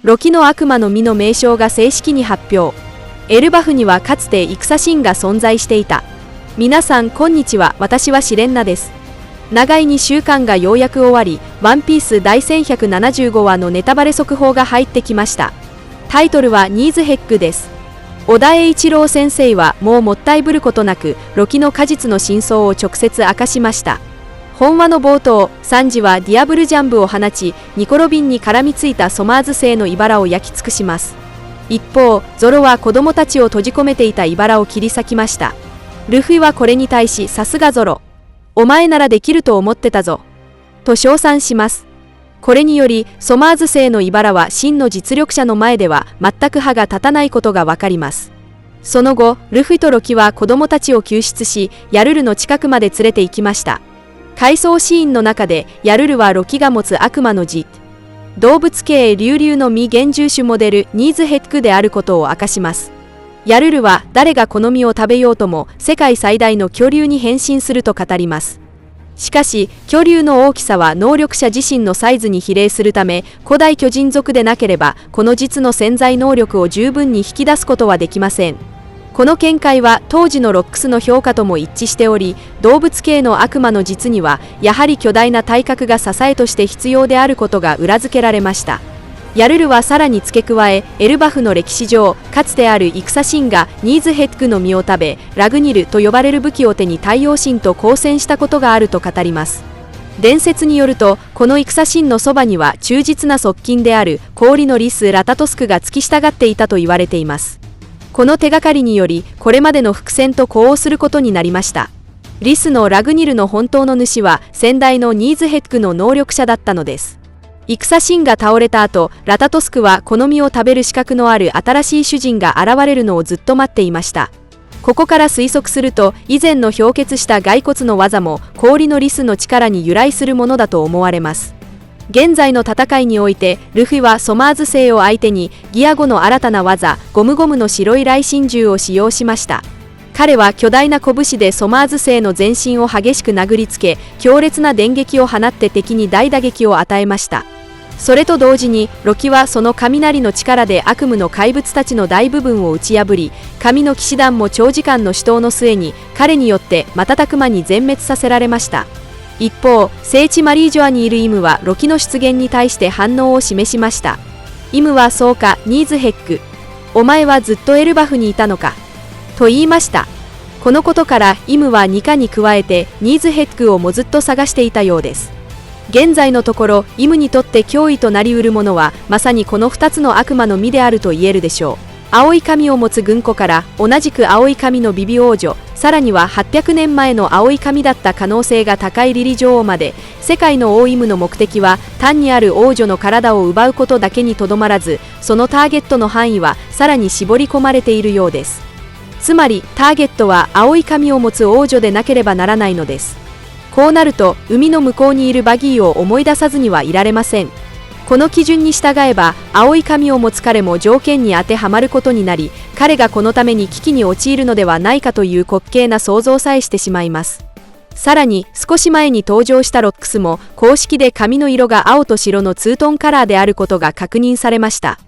ロキの悪魔の実の名称が正式に発表。エルバフにはかつて戦シーンが存在していた。皆さんこんにちは、私はシレンナです。長い2週間がようやく終わり、ワンピース第1175話のネタバレ速報が入ってきました。タイトルはニーズヘックです。小田栄一郎先生はもうもったいぶることなく、ロキの果実の真相を直接明かしました。本話の冒頭、サンジはディアブルジャンブを放ち、ニコ・ロビンに絡みついたソマーズ星の茨を焼き尽くします。一方、ゾロは子供たちを閉じ込めていた茨を切り裂きました。ルフィはこれに対し、さすがゾロ。お前ならできると思ってたぞ。と称賛します。これにより、ソマーズ星の茨は真の実力者の前では全く歯が立たないことがわかります。その後、ルフィとロキは子供たちを救出し、ヤルルの近くまで連れて行きました。回想シーンの中で、ヤルルはロキが持つ悪魔の字、動物系竜々の実現住種モデルニーズヘックであることを明かします。ヤルルは誰がこの実を食べようとも世界最大の巨竜に変身すると語ります。しかし、巨竜の大きさは能力者自身のサイズに比例するため、古代巨人族でなければ、この実の潜在能力を十分に引き出すことはできません。この見解は当時のロックスの評価とも一致しており、動物系の悪魔の実にはやはり巨大な体格が支えとして必要であることが裏付けられました。ヤルルはさらに付け加え、エルバフの歴史上かつてある戦神がニーズヘックの実を食べ、ラグニルと呼ばれる武器を手に太陽神と交戦したことがあると語ります。伝説によると、この戦神のそばには忠実な側近である氷のリスラタトスクが付き従っていたと言われています。この手がかりにより、これまでの伏線と呼応することになりました。リスのラグニルの本当の主は先代のニーズヘックの能力者だったのです。戦神が倒れた後、ラタトスクはこの実を食べる資格のある新しい主人が現れるのをずっと待っていました。ここから推測すると、以前の氷結した骸骨の技も氷のリスの力に由来するものだと思われます。現在の戦いにおいて、ルフィはソマーズ星を相手にギア5の新たな技、ゴムゴムの白い雷神銃を使用しました。彼は巨大な拳でソマーズ星の全身を激しく殴りつけ、強烈な電撃を放って敵に大打撃を与えました。それと同時に、ロキはその雷の力で悪夢の怪物たちの大部分を打ち破り、神の騎士団も長時間の死闘の末に彼によって瞬く間に全滅させられました。一方、聖地マリージョアにいるイムはロキの出現に対して反応を示しました。イムはそうか、ニーズヘック。お前はずっとエルバフにいたのか。と言いました。このことからイムはニカに加えてニーズヘックをもずっと探していたようです。現在のところ、イムにとって脅威となりうるものはまさにこの2つの悪魔の実であると言えるでしょう。青い髪を持つ軍子から同じく青い髪のビビ王女、さらには800年前の青い髪だった可能性が高いリリ女王まで、世界の王イムの目的は単にある王女の体を奪うことだけにとどまらず、そのターゲットの範囲はさらに絞り込まれているようです。つまりターゲットは青い髪を持つ王女でなければならないのです。こうなると、海の向こうにいるバギーを思い出さずにはいられません。この基準に従えば、青い髪を持つ彼も条件に当てはまることになり、彼がこのために危機に陥るのではないかという滑稽な想像さえしてしまいます。さらに、少し前に登場したロックスも、公式で髪の色が青と白のツートンカラーであることが確認されました。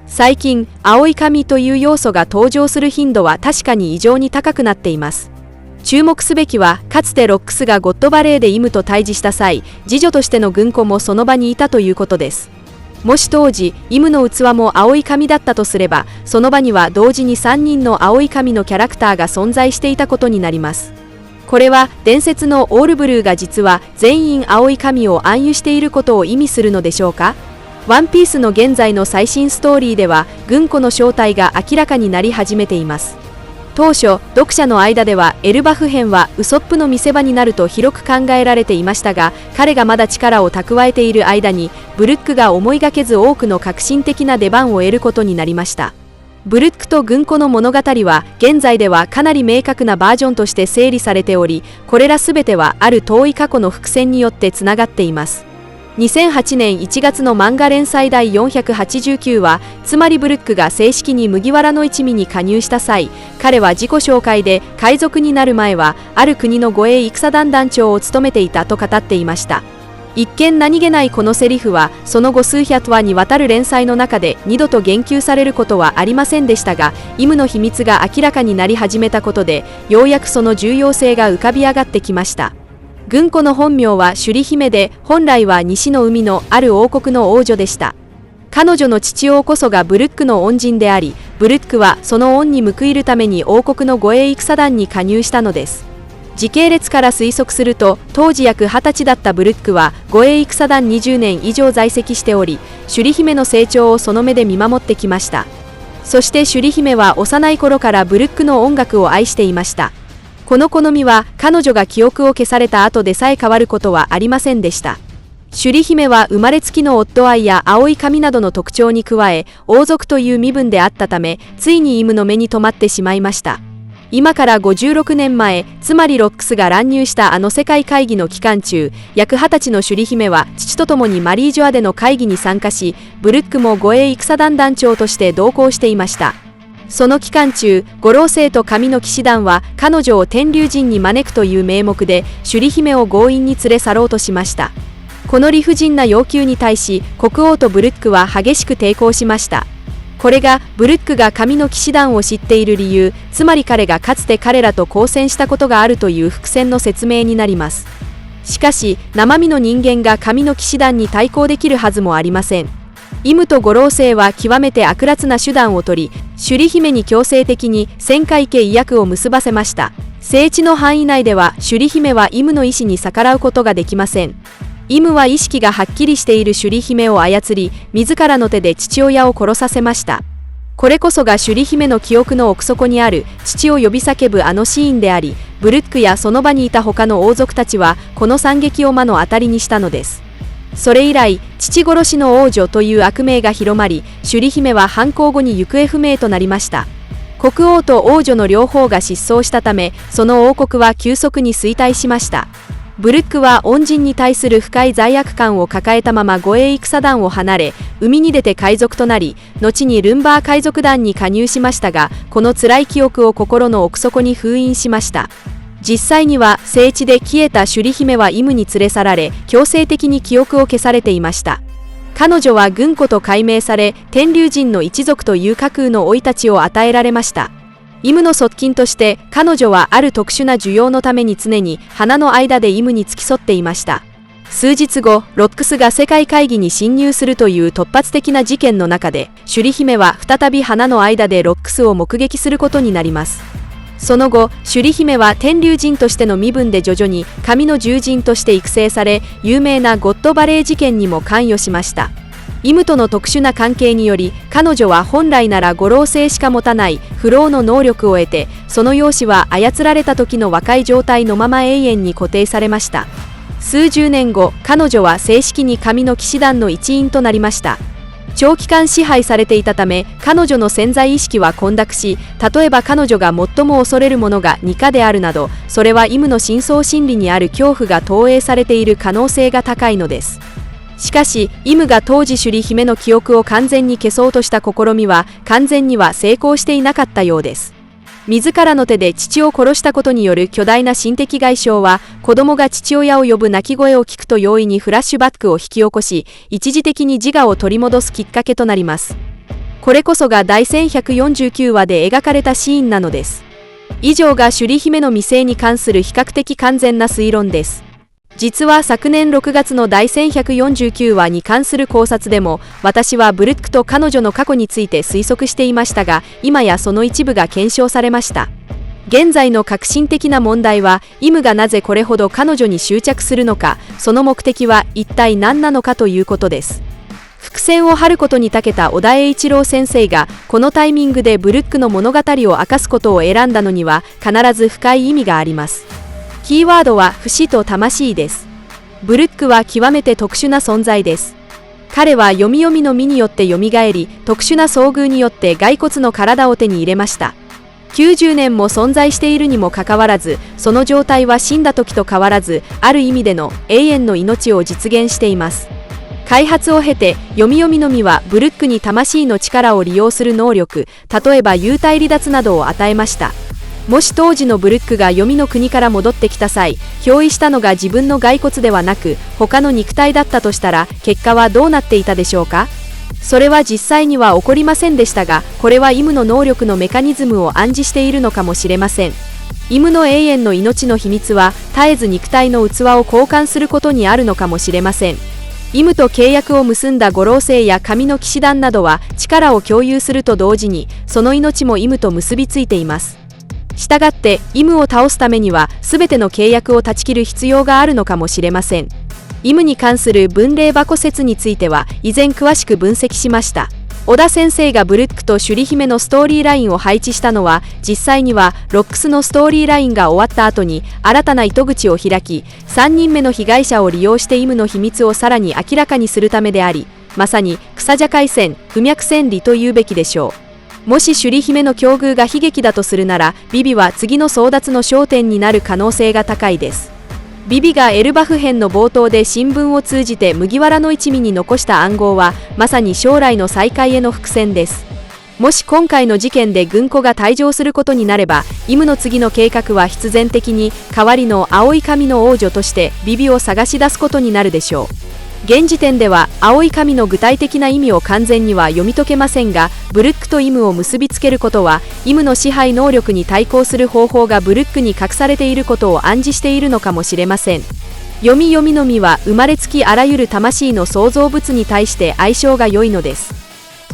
最近、青い髪という要素が登場する頻度は確かに異常に高くなっています。注目すべきは、かつてロックスがゴッドバレーでイムと対峙した際、次女としての軍子もその場にいたということです。もし当時、イムの器も青い髪だったとすれば、その場には同時に3人の青い髪のキャラクターが存在していたことになります。これは、伝説のオールブルーが実は全員青い髪を暗喩していることを意味するのでしょうか。ワンピースの現在の最新ストーリーでは、軍子の正体が明らかになり始めています。当初、読者の間ではエルバフ編はウソップの見せ場になると広く考えられていましたが、彼がまだ力を蓄えている間に、ブルックが思いがけず多くの革新的な出番を得ることになりました。ブルックと軍子の物語は、現在ではかなり明確なバージョンとして整理されており、これらすべてはある遠い過去の伏線によってつながっています。2008年1月の漫画連載第489話、つまりブルックが正式に麦わらの一味に加入した際、彼は自己紹介で海賊になる前はある国の護衛戦団団長を務めていたと語っていました。一見何気ないこのセリフはその後数百話にわたる連載の中で二度と言及されることはありませんでしたが、イムの秘密が明らかになり始めたことでようやくその重要性が浮かび上がってきました。グンコの本名は首里姫で、本来は西の海のある王国の王女でした。彼女の父王こそがブルックの恩人であり、ブルックはその恩に報いるために王国の護衛戦団に加入したのです。時系列から推測すると、当時約20歳だったブルックは護衛戦団20年以上在籍しており、首里姫の成長をその目で見守ってきました。そして首里姫は幼い頃からブルックの音楽を愛していました。この好みは彼女が記憶を消された後でさえ変わることはありませんでした。首里姫は生まれつきの夫愛や青い髪などの特徴に加え、王族という身分であったため、ついにイムの目に留まってしまいました。今から56年前、つまりロックスが乱入したあの世界会議の期間中、約20歳の首里姫は父と共にマリージョアでの会議に参加し、ブルックも護衛戦団団長として同行していました。その期間中、五老星と神の騎士団は彼女を天龍神に招くという名目で首里姫を強引に連れ去ろうとしました。この理不尽な要求に対し国王とブルックは激しく抵抗しました。これがブルックが神の騎士団を知っている理由、つまり彼がかつて彼らと交戦したことがあるという伏線の説明になります。しかし生身の人間が神の騎士団に対抗できるはずもありません。イムと五老星は極めて悪辣な手段を取り、首里姫に強制的に1000回契約を結ばせました。聖地の範囲内では首里姫はイムの意思に逆らうことができません。イムは意識がはっきりしている首里姫を操り、自らの手で父親を殺させました。これこそが首里姫の記憶の奥底にある父を呼び叫ぶあのシーンであり、ブルックやその場にいた他の王族たちはこの惨劇を目の当たりにしたのです。それ以来、父殺しの王女という悪名が広まり、首里姫は犯行後に行方不明となりました。国王と王女の両方が失踪したため、その王国は急速に衰退しました。ブルックは恩人に対する深い罪悪感を抱えたまま護衛戦団を離れ、海に出て海賊となり、後にルンバー海賊団に加入しましたが、この辛い記憶を心の奥底に封印しました。実際には聖地で消えた首里姫はイムに連れ去られ、強制的に記憶を消されていました。彼女は軍子と改名され、天龍神の一族という架空の生い立ちを与えられました。イムの側近として彼女はある特殊な需要のために常に花の間でイムに付き添っていました。数日後、ロックスが世界会議に侵入するという突発的な事件の中で、首里姫は再び花の間でロックスを目撃することになります。その後、首里姫は天龍神としての身分で徐々に神の獣人として育成され、有名なゴッドバレー事件にも関与しました。イムとの特殊な関係により、彼女は本来なら五老星しか持たない不老の能力を得て、その容姿は操られた時の若い状態のまま永遠に固定されました。数十年後、彼女は正式に神の騎士団の一員となりました。長期間支配されていたため、彼女の潜在意識は混濁し、例えば彼女が最も恐れるものがニカであるなど、それはイムの深層心理にある恐怖が投影されている可能性が高いのです。しかし、イムが当時首里姫の記憶を完全に消そうとした試みは、完全には成功していなかったようです。自らの手で父を殺したことによる巨大な心的外傷は、子供が父親を呼ぶ泣き声を聞くと容易にフラッシュバックを引き起こし、一時的に自我を取り戻すきっかけとなります。これこそが第1149話で描かれたシーンなのです。以上が首里姫の未成に関する比較的完全な推論です。実は昨年6月の第1149話に関する考察でも、私はブルックと彼女の過去について推測していましたが、今やその一部が検証されました。現在の革新的な問題は、イムがなぜこれほど彼女に執着するのか、その目的は一体何なのかということです。伏線を張ることに長けた小田栄一郎先生が、このタイミングでブルックの物語を明かすことを選んだのには、必ず深い意味があります。キーワードは不死と魂です。ブルックは極めて特殊な存在です。彼は読み読みの実によって蘇り、特殊な遭遇によって骸骨の体を手に入れました。90年も存在しているにもかかわらず、その状態は死んだ時と変わらず、ある意味での永遠の命を実現しています。開発を経て、読み読みの実はブルックに魂の力を利用する能力、例えば幽体離脱などを与えました。もし当時のブルックが黄泉の国から戻ってきた際、憑依したのが自分の骸骨ではなく他の肉体だったとしたら、結果はどうなっていたでしょうか。それは実際には起こりませんでしたが、これはイムの能力のメカニズムを暗示しているのかもしれません。イムの永遠の命の秘密は、絶えず肉体の器を交換することにあるのかもしれません。イムと契約を結んだ五老星や神の騎士団などは力を共有すると同時に、その命もイムと結びついています。したがって、イムを倒すためには、全ての契約を断ち切る必要があるのかもしれません。イムに関する分霊箱説については、以前詳しく分析しました。小田先生がブルックと朱里姫のストーリーラインを配置したのは、実際にはロックスのストーリーラインが終わった後に新たな糸口を開き、3人目の被害者を利用してイムの秘密をさらに明らかにするためであり、まさに草社会線、不脈千里と言うべきでしょう。もし朱里姫の境遇が悲劇だとするなら、ビビは次の争奪の焦点になる可能性が高いです。ビビがエルバフ編の冒頭で新聞を通じて麦わらの一味に残した暗号は、まさに将来の再会への伏線です。もし今回の事件で軍子が退場することになれば、イムの次の計画は必然的に代わりの青い髪の王女としてビビを探し出すことになるでしょう。現時点では青い髪の具体的な意味を完全には読み解けませんが、ブルックとイムを結びつけることは、イムの支配能力に対抗する方法がブルックに隠されていることを暗示しているのかもしれません。読みのみは生まれつきあらゆる魂の創造物に対して相性が良いのです。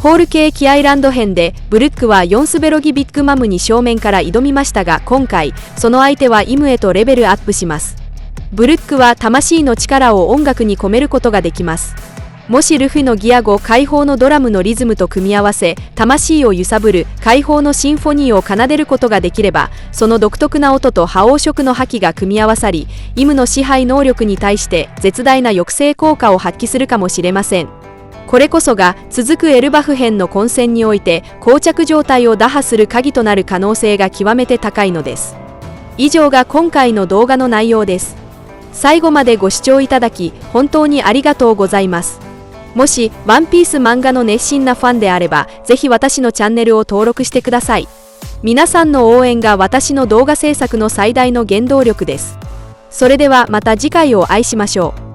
ホール系キアイランド編でブルックはヨンスベロギビッグマムに正面から挑みましたが、今回その相手はイムへとレベルアップします。ブルックは魂の力を音楽に込めることができます。もしルフィのギア語解放のドラムのリズムと組み合わせ、魂を揺さぶる解放のシンフォニーを奏でることができれば、その独特な音と覇王色の覇気が組み合わさり、イムの支配能力に対して絶大な抑制効果を発揮するかもしれません。これこそが続くエルバフ編の混戦において膠着状態を打破する鍵となる可能性が極めて高いのです。以上が今回の動画の内容です。最後までご視聴いただき本当にありがとうございます。もしワンピース漫画の熱心なファンであれば、ぜひ私のチャンネルを登録してください。皆さんの応援が私の動画制作の最大の原動力です。それではまた次回をお会いしましょう。